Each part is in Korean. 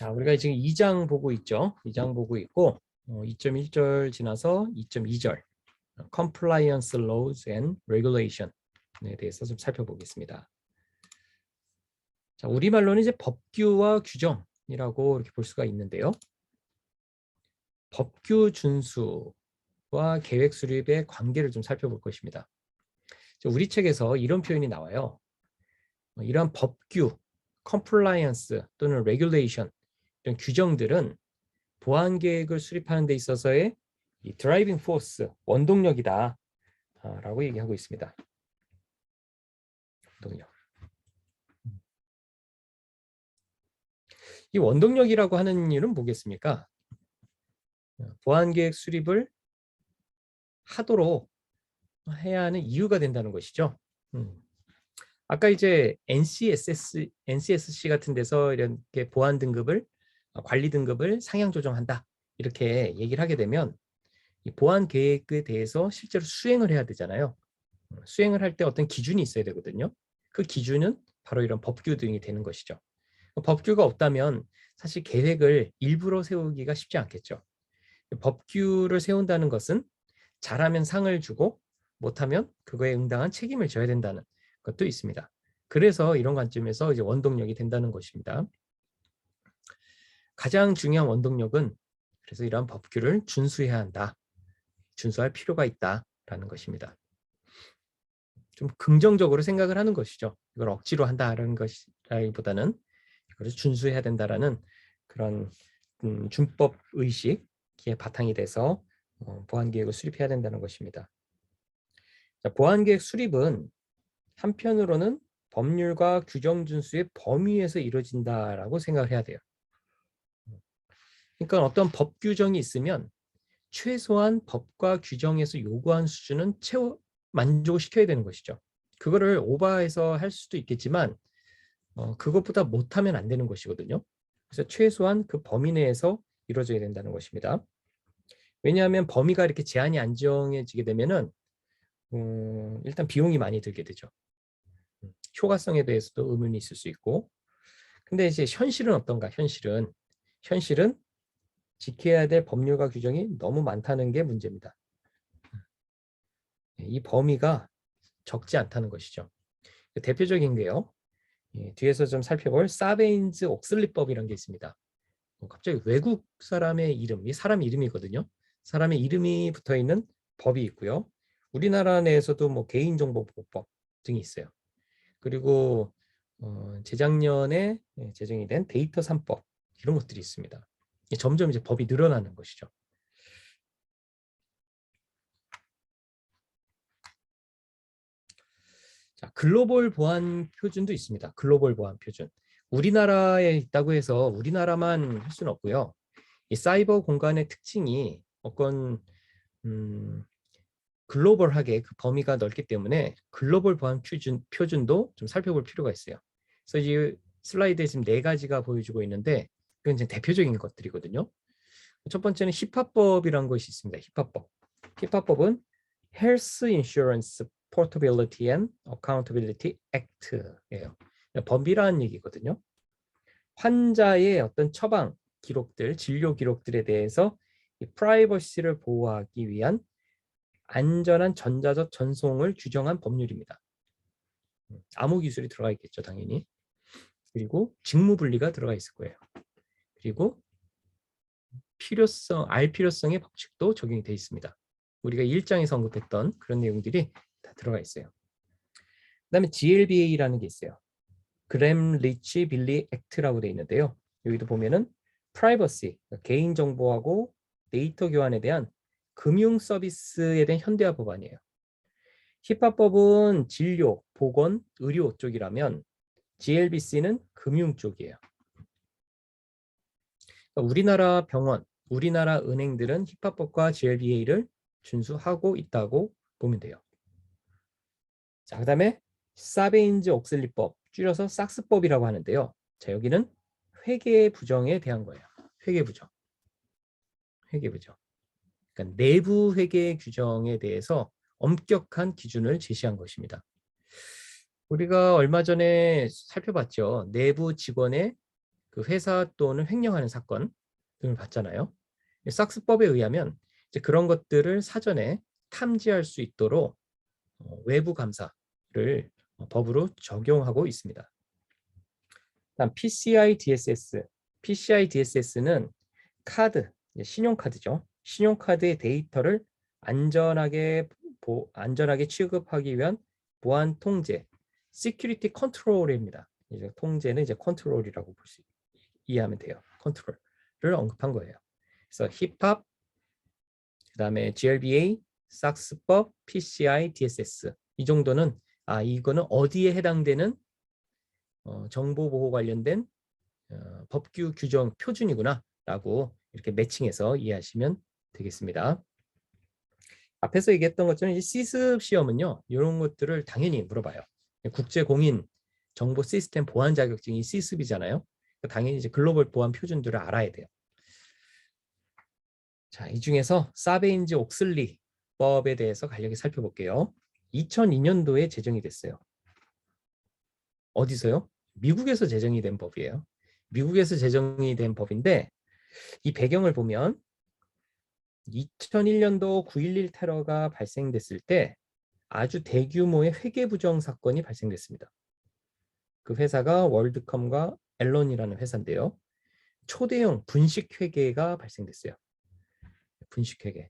자, 우리가 지금 2장 보고 있죠. 2장 보고 있고 2.1절 지나서 2.2절 Compliance Laws and Regulation에 대해서 좀 살펴보겠습니다. 자, 우리말로는 이제 법규와 규정이라고 이렇게 볼 수가 있는데요. 법규 준수와 계획 수립의 관계를 좀 살펴볼 것입니다. 우리 책에서 이런 표현이 나와요. 이러한 법규, compliance 또는 regulation 이런 규정들은 보안 계획을 수립하는 데 있어서의 이 드라이빙 포스, 원동력이다 라고 얘기하고 있습니다. 원동력. 이 원동력이라고 하는 이유는 뭐겠습니까? 보안 계획 수립을 하도록 해야 하는 이유가 된다는 것이죠. 아까 이제 NCSC 같은 데서 이렇게 보안 등급을 관리 등급을 상향 조정한다 이렇게 얘기를 하게 되면 이 보안 계획에 대해서 실제로 수행을 해야 되잖아요. 수행을 할 때 어떤 기준이 있어야 되거든요. 그 기준은 바로 이런 법규 등이 되는 것이죠. 법규가 없다면 사실 계획을 일부러 세우기가 쉽지 않겠죠. 법규를 세운다는 것은 잘하면 상을 주고 못하면 그거에 응당한 책임을 져야 된다는 것도 있습니다. 그래서 이런 관점에서 이제 원동력이 된다는 것입니다. 가장 중요한 원동력은 그래서 이러한 법규를 준수해야 한다. 준수할 필요가 있다라는 것입니다. 좀 긍정적으로 생각을 하는 것이죠. 이걸 억지로 한다라는 것이라기보다는 이걸 준수해야 된다라는 그런 준법 의식에 바탕이 돼서 보안 계획을 수립해야 된다는 것입니다. 자, 보안 계획 수립은 한편으로는 법률과 규정 준수의 범위에서 이루어진다라고 생각을 해야 돼요. 그러니까 어떤 법 규정이 있으면 최소한 법과 규정에서 요구한 수준은 만족시켜야 되는 것이죠. 그거를 오버해서 할 수도 있겠지만 그것보다 못하면 안 되는 것이거든요. 그래서 최소한 그 범위 내에서 이루어져야 된다는 것입니다. 왜냐하면 범위가 이렇게 제한이 안 정해지게 되면은 일단 비용이 많이 들게 되죠. 효과성에 대해서도 의문이 있을 수 있고. 근데 이제 현실은 어떤가? 현실은 지켜야 될 법률과 규정이 너무 많다는 게 문제입니다. 이 범위가 적지 않다는 것이죠. 대표적인 게요. 뒤에서 좀 살펴볼 사베인즈 옥슬리법이라는 게 있습니다. 갑자기 외국 사람의 이름, 이 사람 이름이거든요. 사람의 이름이 붙어 있는 법이 있고요. 우리나라 내에서도 뭐 개인정보보호법 등이 있어요. 그리고 재작년에 제정이 된 데이터 3법 이런 것들이 있습니다. 점점 이제 법이 늘어나는 것이죠. 자, 글로벌 보안 표준도 있습니다. 글로벌 보안 표준. 우리나라에 있다고 해서 우리나라만 할 수는 없고요. 이 사이버 공간의 특징이 어떤 글로벌하게 그 범위가 넓기 때문에 글로벌 보안 표준도 좀 살펴볼 필요가 있어요. 그래서 이 슬라이드에 지금 4가지가 보여주고 있는데 이건 이제 대표적인 것들이거든요. 첫 번째는 힙합법이라는 것이 있습니다. 힙합법은 Health Insurance Portability and Accountability Act예요. 법이라는 얘기거든요. 환자의 어떤 처방 기록들, 진료 기록들에 대해서 이 프라이버시를 보호하기 위한 안전한 전자적 전송을 규정한 법률입니다. 암호 기술이 들어가 있겠죠, 당연히. 그리고 직무 분리가 들어가 있을 거예요. 그리고 알 필요성의 법칙도 적용이 되어 있습니다. 우리가 1장에서 언급했던 그런 내용들이 다 들어가 있어요. 그다음에 GLBA라는 게 있어요. 그램 리치 빌리 액트라고 되어 있는데요. 여기도 보면은 프라이버시, 개인 정보하고 데이터 교환에 대한 금융 서비스에 대한 현대화 법안이에요. 힙합법은 진료, 보건, 의료 쪽이라면 GLBC는 금융 쪽이에요. 그러니까 우리나라 병원, 우리나라 은행들은 힙합법과 GLBA를 준수하고 있다고 보면 돼요. 자, 그다음에 사베인즈 옥슬리법, 줄여서 삭스법이라고 하는데요. 자, 여기는 회계 부정에 대한 거예요. 회계 부정. 그러니까 내부 회계 규정에 대해서 엄격한 기준을 제시한 것입니다. 우리가 얼마 전에 살펴봤죠. 내부 직원의 그 회사 돈을 횡령하는 사건 등을 봤잖아요. 삭스법에 의하면 이제 그런 것들을 사전에 탐지할 수 있도록 외부 감사를 법으로 적용하고 있습니다. 다음 PCI DSS. PCI DSS는 카드, 신용카드죠. 신용카드의 데이터를 안전하게 취급하기 위한 보안 통제, 시큐리티 컨트롤입니다. 이제 통제는 이제 컨트롤이라고 이해하면 돼요. 컨트롤을 언급한 거예요. 그래서 힙합, 그다음에 GLBA, 삭스법, PCI DSS 이 정도는 이거는 어디에 해당되는 정보 보호 관련된 법규 규정 표준이구나 라고 이렇게 매칭해서 이해하시면 되겠습니다. 앞에서 얘기했던 것처럼 이제 시습 시험은요, 이런 것들을 당연히 물어봐요. 국제공인 정보 시스템 보안 자격증이 시습이잖아요. 당연히 이제 글로벌 보안 표준들을 알아야 돼요. 자, 이 중에서 사베인즈 옥슬리 법에 대해서 간략히 살펴볼게요. 2002년도에 제정이 됐어요. 어디서요? 미국에서 제정이 된 법이에요. 미국에서 제정이 된 법인데 이 배경을 보면 2001년도 9.11 테러가 발생됐을 때 아주 대규모의 회계 부정 사건이 발생됐습니다. 그 회사가 월드컴과 앨런이라는 회사인데요. 초대형 분식회계가 발생됐어요. 분식회계.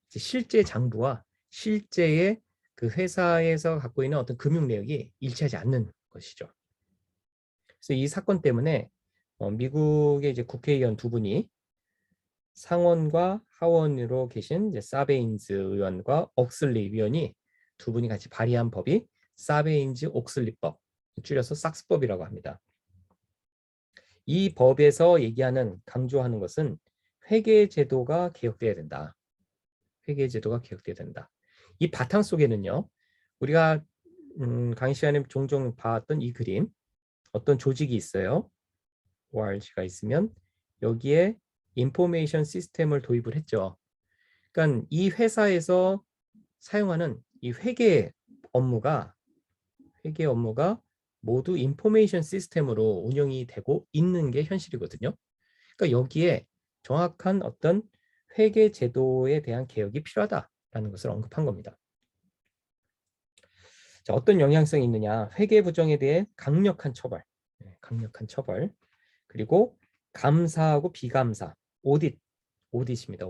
실제 장부와 실제의 그 회사에서 갖고 있는 어떤 금융 내역이 일치하지 않는 것이죠. 그래서 이 사건 때문에 미국의 이제 국회의원 두 분이 상원과 하원으로 계신 이제 사베인즈 의원과 옥슬리 의원이 두 분이 같이 발의한 법이 사베인즈 옥슬리법, 줄여서 삭스법이라고 합니다. 이 법에서 얘기하는 강조하는 것은 회계 제도가 개혁돼야 된다. 회계 제도가 개혁돼야 된다. 이 바탕 속에는요, 우리가 강의 시간에 종종 봤던 이 그림, 어떤 조직이 있어요. ORG가 있으면 여기에 인포메이션 시스템을 도입을 했죠. 그러니까 이 회사에서 사용하는 이 회계 업무가 모두 인포메이션 시스템으로 운영이 되고 있는 게 현실이거든요. 그러니까 여기에 정확한 어떤 회계 제도에 대한 개혁이 필요하다라는 것을 언급한 겁니다. 자, 어떤 영향성이 있느냐? 회계 부정에 대해 강력한 처벌, 그리고 감사하고 비감사, 오딧입니다.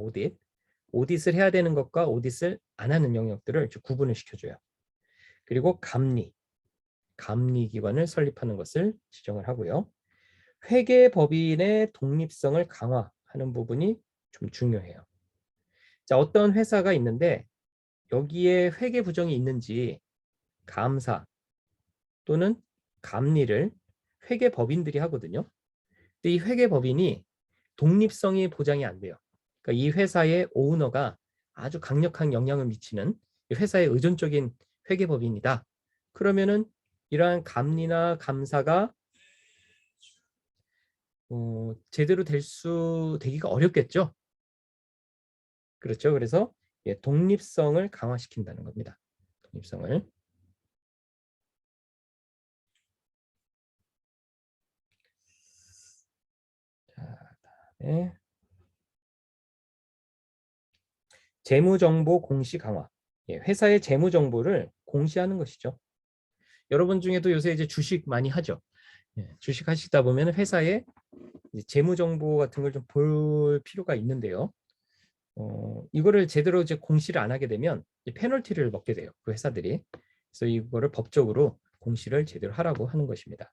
오딧을 해야 되는 것과 오딧을 안 하는 영역들을 구분을 시켜줘요. 그리고 감리기관을 설립하는 것을 지정을 하고요. 회계법인의 독립성을 강화하는 부분이 좀 중요해요. 자, 어떤 회사가 있는데 여기에 회계 부정이 있는지 감사 또는 감리를 회계법인들이 하거든요. 근데 이 회계법인이 독립성이 보장이 안 돼요. 그러니까 이 회사의 오너가 아주 강력한 영향을 미치는 회사의 의존적인 회계법인이다. 그러면은 이러한 감리나 감사가 제대로 되기가 어렵겠죠. 그렇죠. 그래서 독립성을 강화시킨다는 겁니다. 독립성을. 자, 다음에 재무정보 공시 강화. 회사의 재무정보를 공시하는 것이죠. 여러분 중에도 요새 이제 주식 많이 하죠. 주식 하시다 보면 회사의 재무정보 같은 걸 좀 볼 필요가 있는데요. 이거를 제대로 이제 공시를 안 하게 되면 페널티를 먹게 돼요. 그 회사들이. 그래서 이거를 법적으로 공시를 제대로 하라고 하는 것입니다.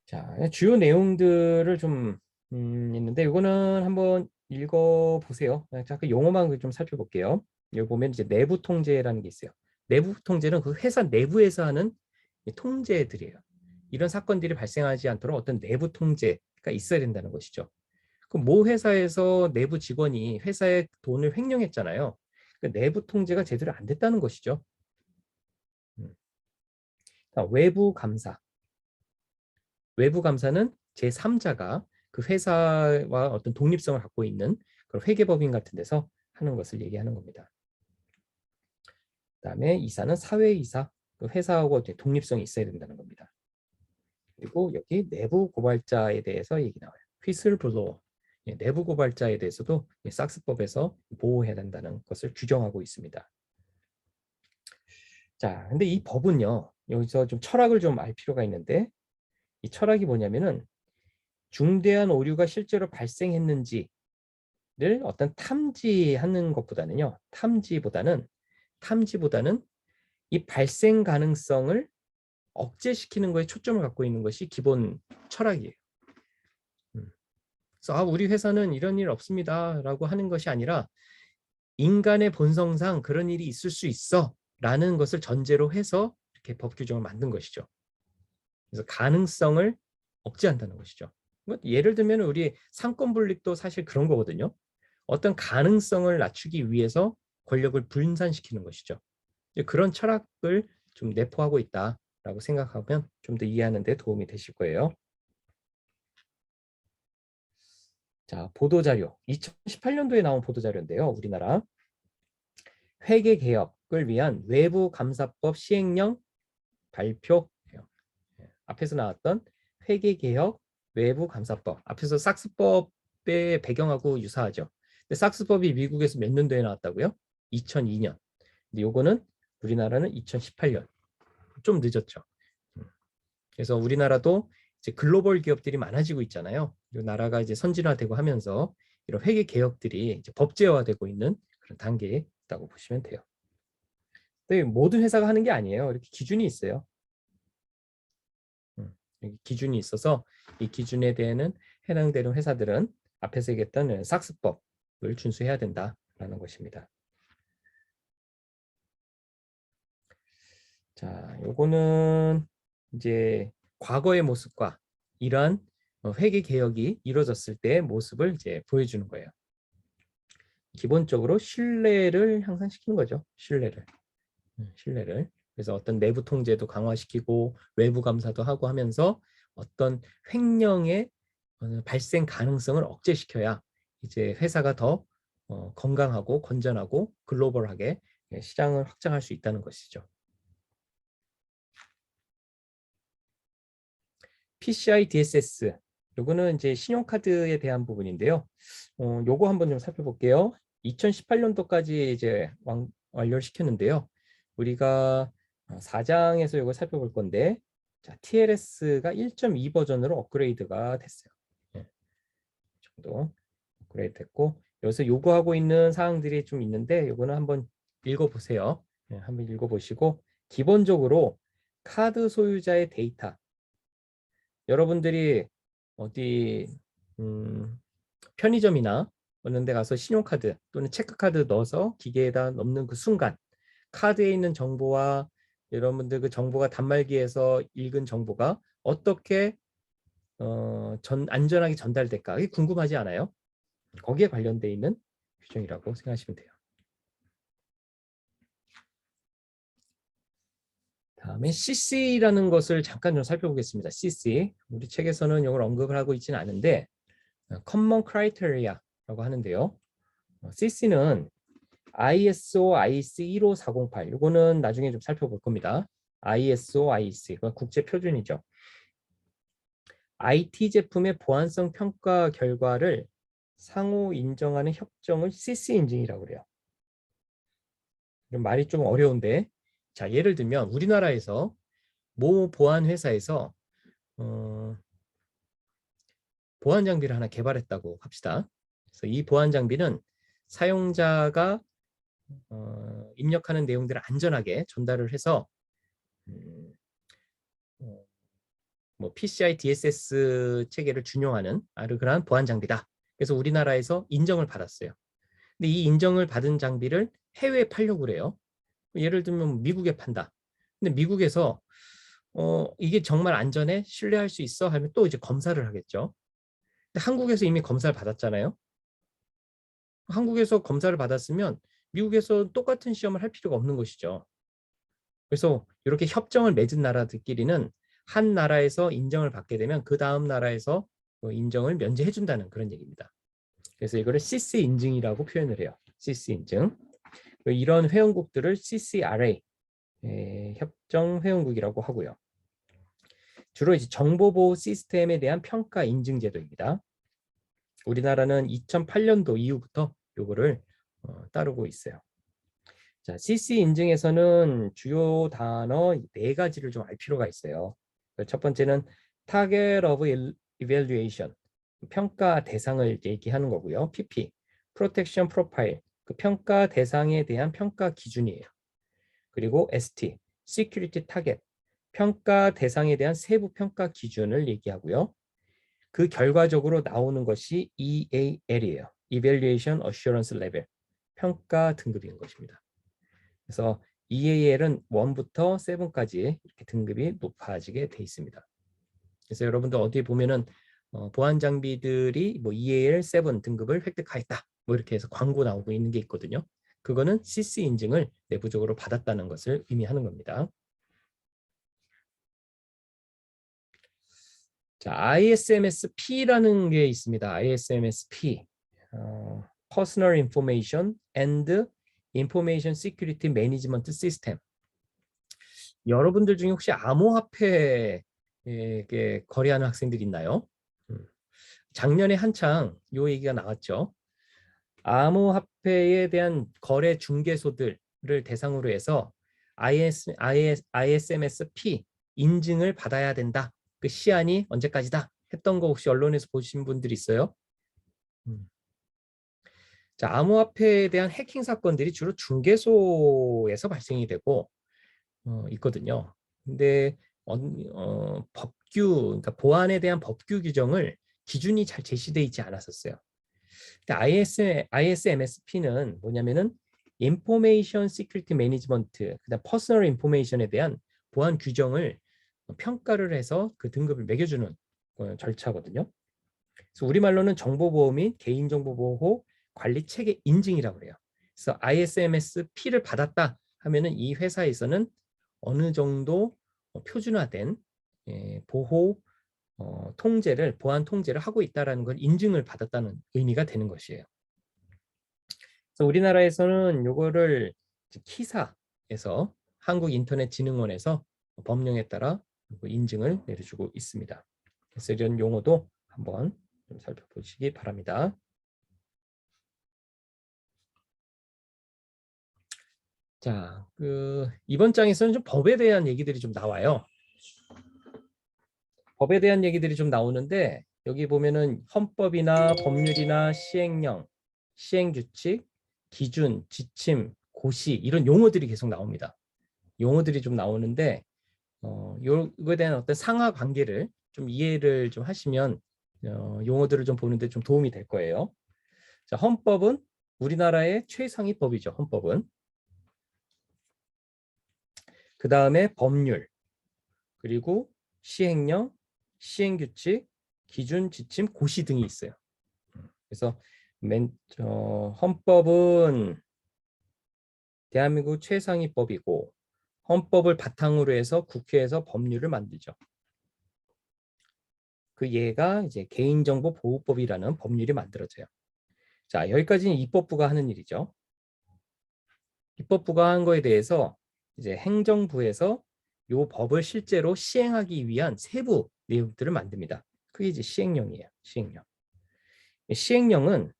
자, 주요 내용들을 좀 있는데 이거는 한번 읽어 보세요. 잠깐 용어만 좀 살펴볼게요. 여기 보면 이제 내부 통제라는 게 있어요. 내부 통제는 그 회사 내부에서 하는 통제들이에요. 이런 사건들이 발생하지 않도록 어떤 내부 통제가 있어야 된다는 것이죠. 그 모 회사에서 내부 직원이 회사의 돈을 횡령했잖아요. 그 내부 통제가 제대로 안 됐다는 것이죠. 외부 감사. 외부 감사는 제3자가 그 회사와 어떤 독립성을 갖고 있는 그런 회계법인 같은 데서 하는 것을 얘기하는 겁니다. 그다음에 이사는 사회이사, 그 회사하고 독립성이 있어야 된다는 겁니다. 그리고 여기 내부 고발자에 대해서 얘기 나와요. 휘슬블로어, 내부 고발자에 대해서도 삭스법에서 보호해야 된다는 것을 규정하고 있습니다. 자, 근데 이 법은요, 여기서 좀 철학을 좀 알 필요가 있는데, 이 철학이 뭐냐면은 중대한 오류가 실제로 발생했는지를 어떤 탐지하는 것보다는요, 탐지보다는 이 발생 가능성을 억제시키는 거에 초점을 갖고 있는 것이 기본 철학이에요. 그래서 우리 회사는 이런 일 없습니다라고 하는 것이 아니라 인간의 본성상 그런 일이 있을 수 있어라는 것을 전제로 해서 이렇게 법 규정을 만든 것이죠. 그래서 가능성을 억제한다는 것이죠. 예를 들면 우리 상권 분립도 사실 그런 거거든요. 어떤 가능성을 낮추기 위해서 권력을 분산시키는 것이죠. 그런 철학을 좀 내포하고 있다라고 생각하면 좀 더 이해하는 데 도움이 되실 거예요. 자, 보도자료. 2018년도에 나온 보도자료인데요. 우리나라 회계개혁을 위한 외부감사법 시행령 발표예요. 앞에서 나왔던 회계개혁 외부감사법. 앞에서 삭스법의 배경하고 유사하죠. 근데 삭스법이 미국에서 몇 년도에 나왔다고요? 2002년. 근데 요거는 우리나라는 2018년. 좀 늦었죠. 그래서 우리나라도 이제 글로벌 기업들이 많아지고 있잖아요. 이 나라가 이제 선진화되고 하면서 이런 회계 개혁들이 이제 법제화되고 있는 그런 단계에 있다고 보시면 돼요. 근데 모든 회사가 하는 게 아니에요. 이렇게 기준이 있어요. 여기 기준이 있어서 이 기준에 대해는 해당되는 회사들은 앞에서 얘기했던 삭스법을 준수해야 된다라는 것입니다. 자, 요거는 이제 과거의 모습과 이러한 회계 개혁이 이루어졌을 때의 모습을 이제 보여주는 거예요. 기본적으로 신뢰를 향상시키는 거죠. 신뢰를. 그래서 어떤 내부 통제도 강화시키고 외부 감사도 하고 하면서 어떤 횡령의 발생 가능성을 억제시켜야 이제 회사가 더 건강하고 건전하고 글로벌하게 시장을 확장할 수 있다는 것이죠. PCI DSS, 요거는 이제 신용카드에 대한 부분인데요. 요거 한번 좀 살펴볼게요. 2018년도까지 이제 완료를 시켰는데요. 우리가 4장에서 이걸 살펴볼 건데, 자, TLS가 1.2 버전으로 업그레이드가 됐어요. 네, 정도 업그레이드 됐고, 여기서 요구하고 있는 사항들이 좀 있는데, 요거는 한번 읽어보세요. 네, 한번 읽어보시고, 기본적으로 카드 소유자의 데이터, 여러분들이 어디 편의점이나 어느 데 가서 신용카드 또는 체크카드 넣어서 기계에다 넣는 그 순간 카드에 있는 정보와 여러분들 그 정보가 단말기에서 읽은 정보가 어떻게 안전하게 전달될까? 이게 궁금하지 않아요? 거기에 관련돼 있는 규정이라고 생각하시면 돼요. 다음에 CC라는 것을 잠깐 좀 살펴보겠습니다. CC. 우리 책에서는 이걸 언급을 하고 있지는 않은데 Common Criteria라고 하는데요. CC는 ISO IC 15408. 이거는 나중에 좀 살펴볼 겁니다. ISO IC. 그건 국제 표준이죠. IT 제품의 보안성 평가 결과를 상호 인정하는 협정을 CC 인증이라고 그래요. 말이 좀 어려운데, 자, 예를 들면 우리나라에서 모 보안 회사에서 보안 장비를 하나 개발했다고 합시다. 그래서 이 보안 장비는 사용자가 입력하는 내용들을 안전하게 전달을 해서 뭐 PCI DSS 체계를 준용하는 그러한 보안 장비다. 그래서 우리나라에서 인정을 받았어요. 근데 이 인정을 받은 장비를 해외에 팔려고 그래요. 예를 들면 미국에 판다. 근데 미국에서 이게 정말 안전해? 신뢰할 수 있어? 하면 또 이제 검사를 하겠죠. 근데 한국에서 이미 검사를 받았잖아요. 한국에서 검사를 받았으면 미국에서 똑같은 시험을 할 필요가 없는 것이죠. 그래서 이렇게 협정을 맺은 나라들끼리는 한 나라에서 인정을 받게 되면 그 다음 나라에서 인정을 면제해 준다는 그런 얘기입니다. 그래서 이거를 CC 인증이라고 표현을 해요. CC 인증. 이런 회원국들을 CCRA 협정 회원국이라고 하고요. 주로 이제 정보보호 시스템에 대한 평가 인증 제도입니다. 우리나라는 2008년도 이후부터 요거를 따르고 있어요. 자, CC 인증에서는 주요 단어 4가지를 좀 알 필요가 있어요. 첫 번째는 Target of Evaluation, 평가 대상을 얘기하는 거고요. PP, Protection Profile, 그 평가 대상에 대한 평가 기준이에요. 그리고 ST, Security Target, 평가 대상에 대한 세부 평가 기준을 얘기하고요. 그 결과적으로 나오는 것이 EAL이에요. Evaluation Assurance Level, 평가 등급인 것입니다. 그래서 EAL은 1부터 7까지 이렇게 등급이 높아지게 돼 있습니다. 그래서 여러분들 어디에 보면은 보안 장비들이 뭐 EAL 7 등급을 획득하였다, 뭐 이렇게 해서 광고 나오고 있는 게 있거든요. 그거는 CC 인증을 내부적으로 받았다는 것을 의미하는 겁니다. 자, ISMS-P라는 게 있습니다. ISMS-P, Personal Information and Information Security Management System. 여러분들 중에 혹시 암호화폐 거래하는 학생들 있나요? 작년에 한창 요 얘기가 나왔죠. 암호화폐에 대한 거래 중개소들을 대상으로 해서 ISMS-P 인증을 받아야 된다. 그 시한이 언제까지다 했던 거 혹시 언론에서 보신 분들 있어요? 자, 암호화폐에 대한 해킹 사건들이 주로 중개소에서 발생이 되고 있거든요. 근데 법규, 그러니까 보안에 대한 법규 규정을 기준이 잘 제시되어 있지 않았었어요. 근데 ISMS-P는 뭐냐면은 Information Security Management, 그다음 Personal Information에 대한 보안 규정을 평가를 해서 그 등급을 매겨주는 절차거든요. 그래서 우리말로는 정보보호 및 개인정보보호 관리 체계 인증이라고 그래요. 그래서 ISMS-P를 받았다 하면은 이 회사에서는 어느 정도 표준화된 보호 통제를, 보안 통제를 하고 있다는 걸 인증을 받았다는 의미가 되는 것이에요. 그래서 우리나라에서는 요거를 키사에서, 한국인터넷진흥원에서 법령에 따라 인증을 내려주고 있습니다. 그래서 이런 용어도 한번 좀 살펴보시기 바랍니다. 자, 이번 장에서는 좀 법에 대한 얘기들이 좀 나와요. 법에 대한 얘기들이 좀 나오는데 여기 보면은 헌법이나 법률이나 시행령, 시행규칙, 기준, 지침, 고시 이런 용어들이 계속 나옵니다. 용어들이 좀 나오는데 요거에 대한 어떤 상하 관계를 좀 이해를 좀 하시면 용어들을 좀 보는데 좀 도움이 될 거예요. 자, 헌법은 우리나라의 최상위법이죠. 헌법은. 그 다음에 법률, 그리고 시행령, 시행규칙, 기준, 지침, 고시 등이 있어요. 그래서 헌법은 대한민국 최상위법이고 헌법을 바탕으로 해서 국회에서 법률을 만들죠. 그 예가 이제 개인정보보호법이라는 법률이 만들어져요. 자, 여기까지는 입법부가 하는 일이죠. 입법부가 한 거에 대해서 이제 행정부에서 요 법을 실제로 시행하기 위한 세부 내용들을 만듭니다. 그게 이제 시행령이에요. 시행령. 시행령은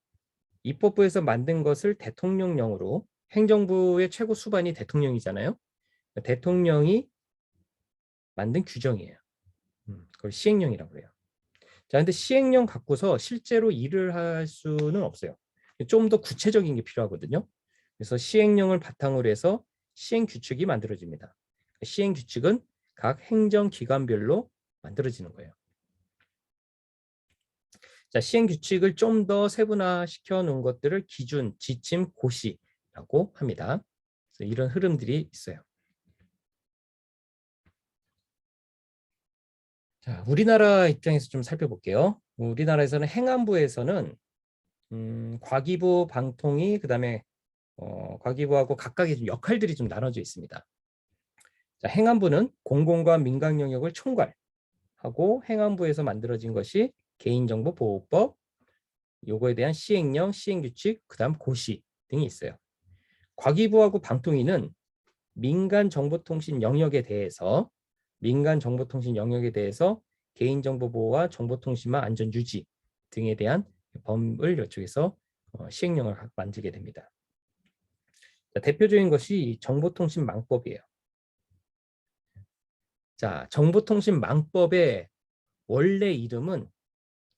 입법부에서 만든 것을 대통령령으로, 행정부의 최고 수반이 대통령이잖아요. 대통령이 만든 규정이에요. 그걸 시행령이라고 해요. 자, 근데 시행령 갖고서 실제로 일을 할 수는 없어요. 좀 더 구체적인 게 필요하거든요. 그래서 시행령을 바탕으로 해서 시행규칙이 만들어집니다. 시행규칙은 각 행정기관별로 만들어지는 거예요. 자, 시행규칙을 좀 더 세분화시켜 놓은 것들을 기준, 지침, 고시라고 합니다. 그래서 이런 흐름들이 있어요. 자, 우리나라 입장에서 좀 살펴볼게요. 우리나라에서는 행안부에서는 과기부, 방통위, 그다음에 과기부하고 각각의 좀 역할들이 좀 나눠져 있습니다. 자, 행안부는 공공과 민간 영역을 총괄하고 행안부에서 만들어진 것이 개인정보보호법, 요거에 대한 시행령, 시행규칙, 그다음 고시 등이 있어요. 과기부하고 방통위는 민간정보통신 영역에 대해서 개인정보 보호와 정보통신망 안전 유지 등에 대한 법을 이쪽에서 시행령을 만들게 됩니다. 자, 대표적인 것이 정보통신망법이에요. 자, 정보통신망법의 원래 이름은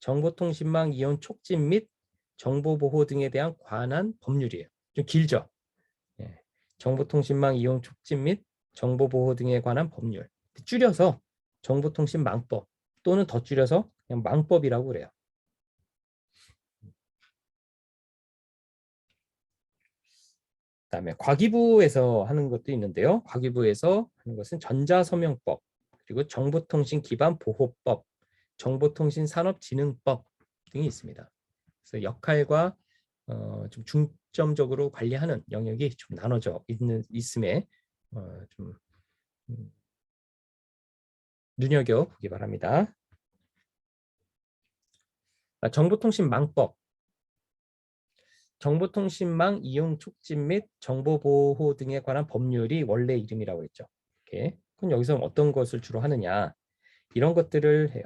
정보통신망 이용 촉진 및 정보보호 등에 대한 관한 법률이에요. 좀 길죠? 예. 정보통신망 이용 촉진 및 정보보호 등에 관한 법률. 줄여서 정보통신망법 또는 더 줄여서 그냥 망법이라고 그래요. 그다음에 과기부에서 하는 것도 있는데요. 과기부에서 하는 것은 전자서명법, 그리고 정보통신기반보호법, 정보통신산업진흥법 등이 있습니다. 그래서 역할과 좀 중점적으로 관리하는 영역이 좀 나눠져 있음에 좀 눈여겨보기 바랍니다. 정보통신망법, 정보통신망 이용 촉진 및 정보보호 등에 관한 법률이 원래 이름이라고 했죠. 이렇게. 그럼 여기서 어떤 것을 주로 하느냐, 이런 것들을 해요.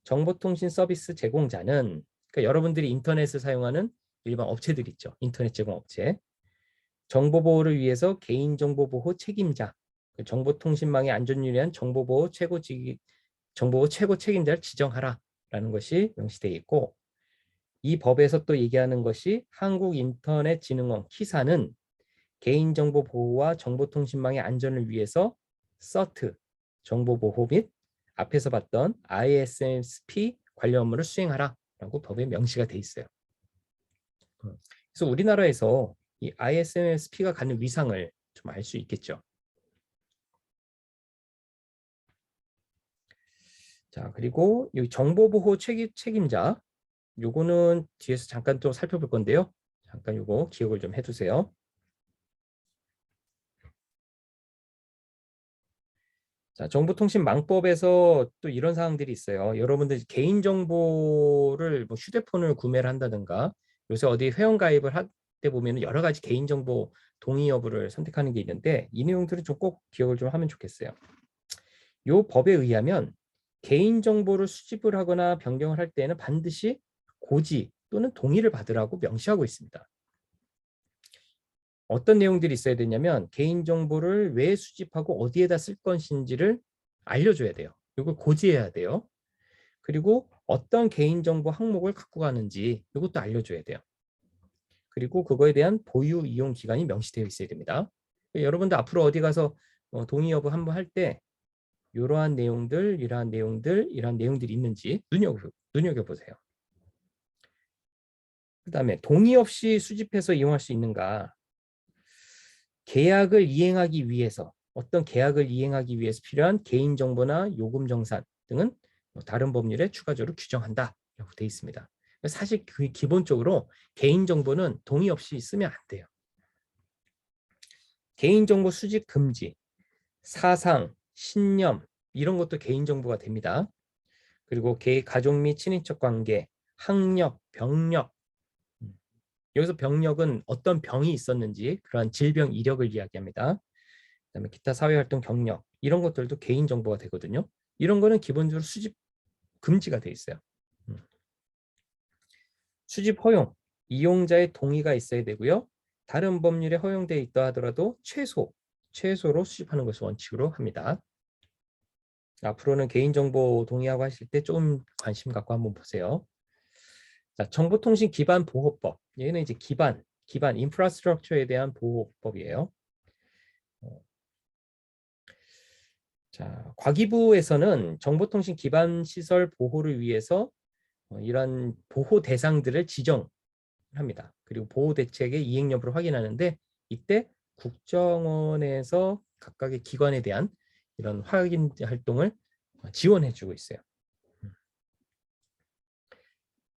정보통신 서비스 제공자는, 그러니까 여러분들이 인터넷을 사용하는 일반 업체들 있죠. 인터넷 제공 업체. 정보보호를 위해서 개인정보보호 책임자, 정보통신망의 안전을 위한 정보보호 최고 책임자를 지정하라라는 것이 명시되어 있고, 이 법에서 또 얘기하는 것이 한국인터넷진흥원 키사는 개인정보 보호와 정보통신망의 안전을 위해서 서트, 정보보호 및 앞에서 봤던 ISMSP 관련 업무를 수행하라라고 법에 명시가 돼 있어요. 그래서 우리나라에서 이 ISMSP가 갖는 위상을 좀 알 수 있겠죠. 자, 그리고 이 정보보호 책임자, 요거는 뒤에서 잠깐 또 살펴볼 건데요. 잠깐 요거 기억을 좀 해두세요. 자, 정보통신망법에서 또 이런 사항들이 있어요. 여러분들 개인정보를 뭐 휴대폰을 구매를 한다든가, 요새 어디 회원가입을 할 때 보면 여러 가지 개인정보 동의 여부를 선택하는 게 있는데, 이 내용들은 좀 꼭 기억을 좀 하면 좋겠어요. 요 법에 의하면 개인정보를 수집을 하거나 변경을 할 때는 반드시 고지 또는 동의를 받으라고 명시하고 있습니다. 어떤 내용들이 있어야 되냐면 개인정보를 왜 수집하고 어디에다 쓸 것인지를 알려줘야 돼요. 이걸 고지해야 돼요. 그리고 어떤 개인정보 항목을 갖고 가는지 이것도 알려줘야 돼요. 그리고 그거에 대한 보유 이용 기간이 명시되어 있어야 됩니다. 여러분들 앞으로 어디 가서 동의 여부 한번 할 때 이러한 내용들, 이러한 내용들이 있는지 눈여겨보세요. 그 다음에 동의 없이 수집해서 이용할 수 있는가? 어떤 계약을 이행하기 위해서 필요한 개인정보나 요금정산 등은 다른 법률에 추가적으로 규정한다라고 되어 있습니다. 사실 기본적으로 개인정보는 동의 없이 쓰면 안 돼요. 개인정보 수집 금지, 사상, 신념 이런 것도 개인정보가 됩니다. 그리고 가족 및 친인척 관계, 학력, 병력, 여기서 병력은 어떤 병이 있었는지 그러한 질병 이력을 이야기합니다. 그다음에 기타 사회활동 경력 이런 것들도 개인정보가 되거든요. 이런 거는 기본적으로 수집 금지가 돼 있어요. 수집 허용, 이용자의 동의가 있어야 되고요. 다른 법률에 허용되어 있다 하더라도 최소로 수집하는 것을 원칙으로 합니다. 앞으로는 개인정보 동의하고 하실 때 좀 관심 갖고 한번 보세요. 자, 정보통신 기반 보호법. 얘는 이제 기반 인프라스트럭처에 대한 보호법이에요. 자, 과기부에서는 정보통신 기반 시설 보호를 위해서 이런 보호 대상들을 지정합니다. 그리고 보호 대책의 이행 여부를 확인하는데 이때 국정원에서 각각의 기관에 대한 이런 확인 활동을 지원해주고 있어요.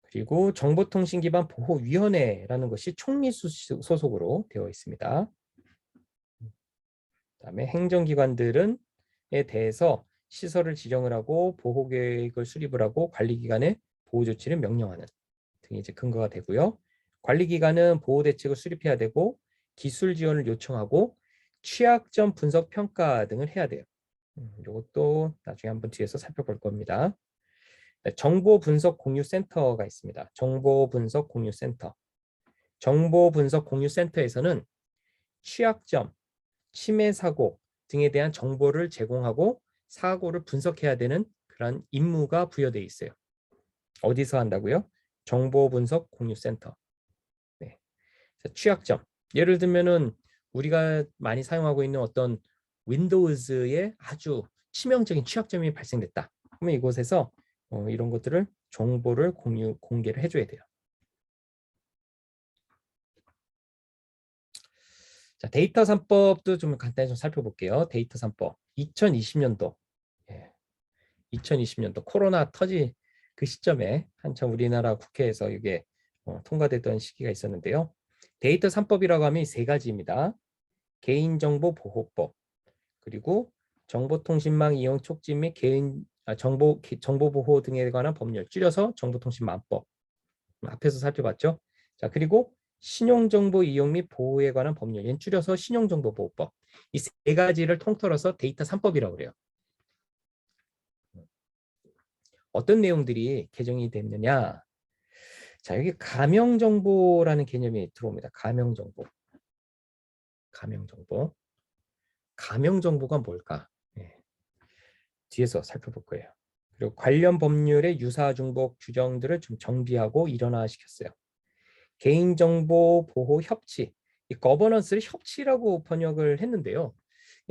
그리고 정보통신기반보호위원회라는 것이 총리 소속으로 되어 있습니다. 그다음에 행정기관들에 대해서 시설을 지정을 하고 보호계획을 수립을 하고 관리기관에 보호조치를 명령하는 등이 이제 근거가 되고요. 관리기관은 보호대책을 수립해야 되고 기술 지원을 요청하고 취약점 분석 평가 등을 해야 돼요. 이것도 나중에 한번 뒤에서 살펴볼 겁니다. 네, 정보 분석 공유 센터가 있습니다. 정보 분석 공유 센터. 정보 분석 공유 센터에서는 취약점, 치매 사고 등에 대한 정보를 제공하고 사고를 분석해야 되는 그런 임무가 부여되어 있어요. 어디서 한다고요? 정보 분석 공유 센터. 네. 취약점. 예를 들면은 우리가 많이 사용하고 있는 어떤 윈도우즈에 아주 치명적인 취약점이 발생됐다. 그러면 이곳에서 이런 것들을 정보를 공개를 해줘야 돼요. 자, 데이터 3법도 좀 간단히 좀 살펴볼게요. 데이터 3법. 2020년도. 2020년도 코로나 터지 그 시점에 한참 우리나라 국회에서 이게 통과됐던 시기가 있었는데요. 데이터 3법이라고 하면 세 가지입니다. 개인정보보호법, 그리고 정보통신망 이용 촉진 및 정보보호 등에 관한 법률, 줄여서 정보통신망법. 앞에서 살펴봤죠. 자, 그리고 신용정보 이용 및 보호에 관한 법률, 얘는 줄여서 신용정보보호법. 이 세 가지를 통틀어서 데이터 3법이라고 그래요. 어떤 내용들이 개정이 됐느냐? 자, 여기 가명정보라는 개념이 들어옵니다. 가명정보. 가명정보. 가명정보가 뭘까? 네. 뒤에서 살펴볼 거예요. 그리고 관련 법률의 유사중복 규정들을 좀 정비하고 일원화시켰어요. 개인정보 보호 협치. 이 거버넌스를 협치라고 번역을 했는데요.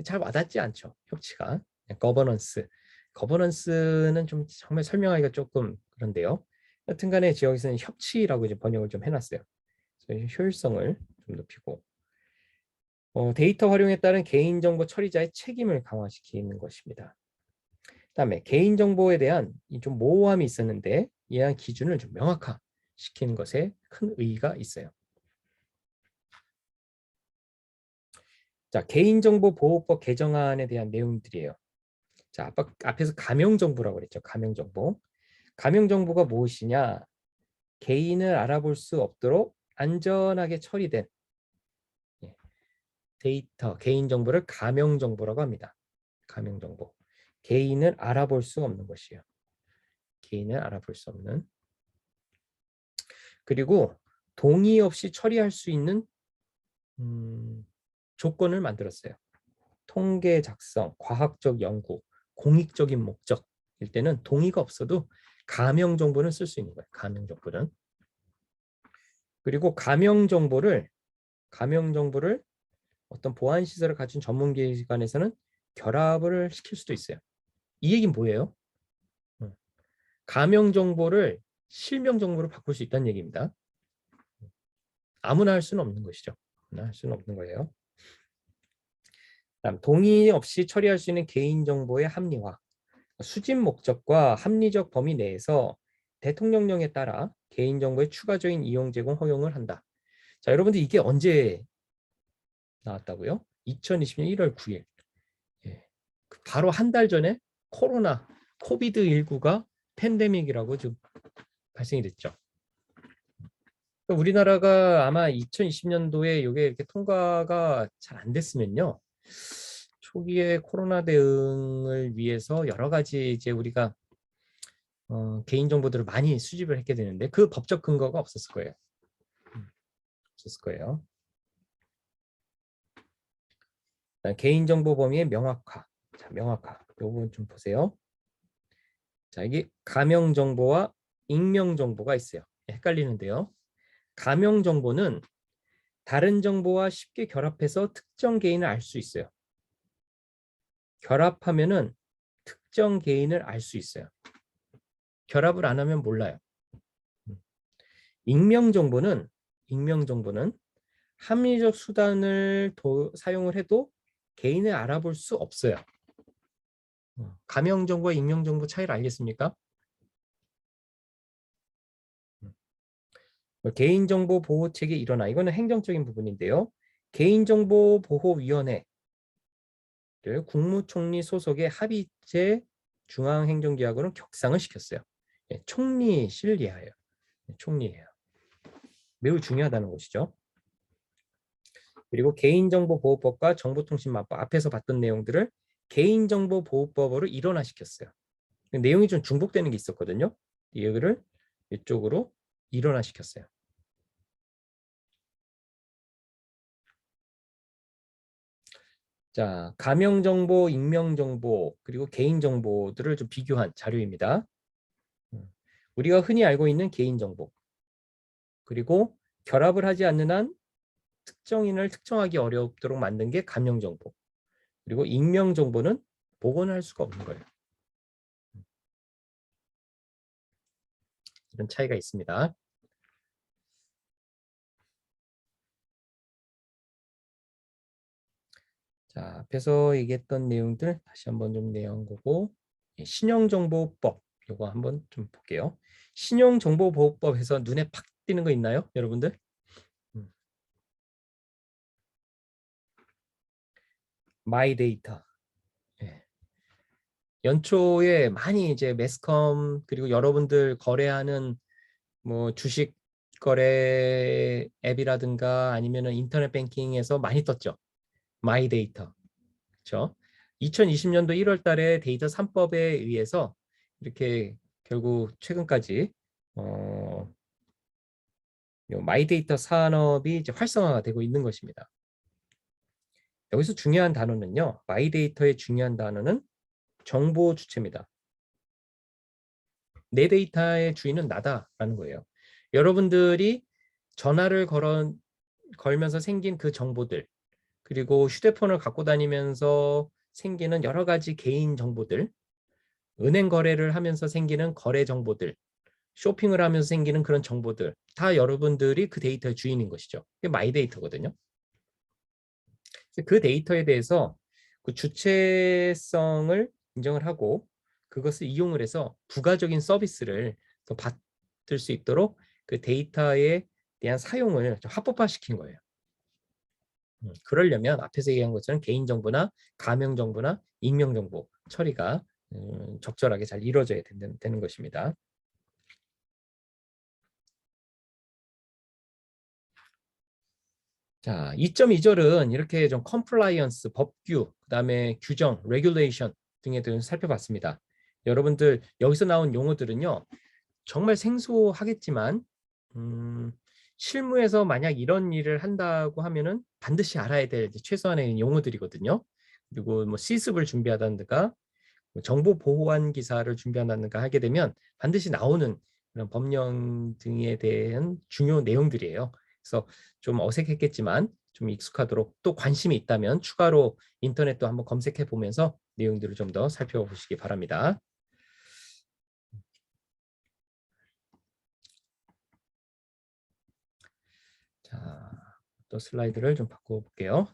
잘 와닿지 않죠. 협치가. 거버넌스. 거버넌스는 좀 정말 설명하기가 조금 그런데요. 여튼간에 지역에서는 협치라고 이제 번역을 좀 해놨어요. 효율성을 좀 높이고 데이터 활용에 따른 개인정보 처리자의 책임을 강화시키는 것입니다. 그다음에 개인정보에 대한 좀 모호함이 있었는데 이에 대한 기준을 좀 명확화시키는 것에 큰 의의가 있어요. 자, 개인정보보호법 개정안에 대한 내용들이에요. 자, 앞에서 가명정보라고 그랬죠. 가명정보. 가명정보가 무엇이냐? 개인을 알아볼 수 없도록 안전하게 처리된 데이터, 개인정보를 가명정보라고 합니다. 가명정보. 개인을 알아볼 수 없는 것이에요. 개인을 알아볼 수 없는. 그리고 동의 없이 처리할 수 있는 조건을 만들었어요. 통계 작성, 과학적 연구, 공익적인 목적일 때는 동의가 없어도 가명 정보는 쓸 수 있는 거예요. 가명 정보는. 그리고 가명 정보를 어떤 보안 시설을 갖춘 전문 기관에서는 결합을 시킬 수도 있어요. 이 얘기는 뭐예요? 가명 정보를 실명 정보로 바꿀 수 있다는 얘기입니다. 아무나 할 수는 없는 것이죠. 아무나 할 수는 없는 거예요. 다음, 동의 없이 처리할 수 있는 개인정보의 합리화. 수집 목적과 합리적 범위 내에서 대통령령에 따라 개인정보의 추가적인 이용 제공 허용을 한다. 자, 여러분들 이게 언제 나왔다고요? 2020년 1월 9일. 예. 바로 한 달 전에 코로나, 코비드19가 팬데믹이라고 좀 발생이 됐죠. 우리나라가 아마 2020년도에 이게 이렇게 통과가 잘 안 됐으면요. 초기에 코로나 대응을 위해서 여러 가지 이제 우리가 개인 정보들을 많이 수집을 했게 되는데 그 법적 근거가 없었을 거예요. 없었을 거예요. 개인정보 범위의 명확화. 자, 명확화. 이 부분 좀 보세요. 자, 이게 가명 정보와 익명 정보가 있어요. 헷갈리는데요. 가명 정보는 다른 정보와 쉽게 결합해서 특정 개인을 알 수 있어요. 결합하면은 특정 개인을 알 수 있어요. 결합을 안 하면 몰라요. 익명 정보는 합리적 수단을 사용을 해도 개인을 알아볼 수 없어요. 가명 정보와 익명 정보 차이를 알겠습니까? 개인정보 보호 체계 일원화. 이거는 행정적인 부분인데요. 개인정보보호위원회를 국무총리 소속의 합의체 중앙행정기관으로 격상을 시켰어요. 총리실 이하예요. 총리예요. 매우 중요하다는 것이죠. 그리고 개인정보보호법과 정보통신망법 앞에서 봤던 내용들을 개인정보보호법으로 일원화시켰어요. 내용이 좀 중복되는 게 있었거든요. 이거를 이쪽으로 일원화시켰어요. 자, 가명정보, 익명정보, 그리고 개인정보들을 좀 비교한 자료입니다. 우리가 흔히 알고 있는 개인정보, 그리고 결합을 하지 않는 한 특정인을 특정하기 어렵도록 만든 게 가명정보, 그리고 익명정보는 복원할 수가 없는 거예요. 이런 차이가 있습니다. 자, 앞에서 얘기했던 내용들 다시 한번 좀 내용 거고, 신용정보법 이거 한번 좀 볼게요. 신용정보보호법에서 눈에 팍 띄는 거 있나요, 여러분들? 마이데이터. 예. 연초에 많이 이제 매스컴 그리고 여러분들 거래하는 뭐 주식 거래 앱이라든가 아니면은 인터넷 뱅킹에서 많이 떴죠. 마이데이터. 그렇죠? 2020년도 1월 달에 데이터 3법에 의해서 이렇게 결국 최근까지 마이데이터 산업이 이제 활성화가 되고 있는 것입니다. 여기서 중요한 단어는요. 마이데이터의 중요한 단어는 정보 주체입니다. 내 데이터의 주인은 나다라는 거예요. 여러분들이 전화를 걸면서 생긴 그 정보들, 그리고 휴대폰을 갖고 다니면서 생기는 여러 가지 개인 정보들, 은행 거래를 하면서 생기는 거래 정보들, 쇼핑을 하면서 생기는 그런 정보들, 다 여러분들이 그 데이터의 주인인 것이죠. 그게 마이 데이터거든요. 그 데이터에 대해서 그 주체성을 인정을 하고 그것을 이용을 해서 부가적인 서비스를 더 받을 수 있도록 그 데이터에 대한 사용을 좀 합법화시킨 거예요. 그러려면 앞에서 얘기한 것처럼 개인정보나 가명정보나 익명정보 처리가 적절하게 잘 이루어져야 되는 것입니다. 자, 2.2절은 이렇게 좀 컴플라이언스, 법규, 그다음에 규정, 레귤레이션 등에 대해서 살펴봤습니다. 여러분들 여기서 나온 용어들은요. 정말 생소하겠지만 실무에서 만약 이런 일을 한다고 하면은 반드시 알아야 될 최소한의 용어들이거든요. 그리고 뭐 시습을 준비하다든가 정보 보호한 기사를 준비한다든가 하게 되면 반드시 나오는 그런 법령 등에 대한 중요 내용들이에요. 그래서 좀 어색했겠지만 좀 익숙하도록 또 관심이 있다면 추가로 인터넷도 한번 검색해 보면서 내용들을 좀 더 살펴보시기 바랍니다. 자, 또 슬라이드를 좀 바꿔볼게요.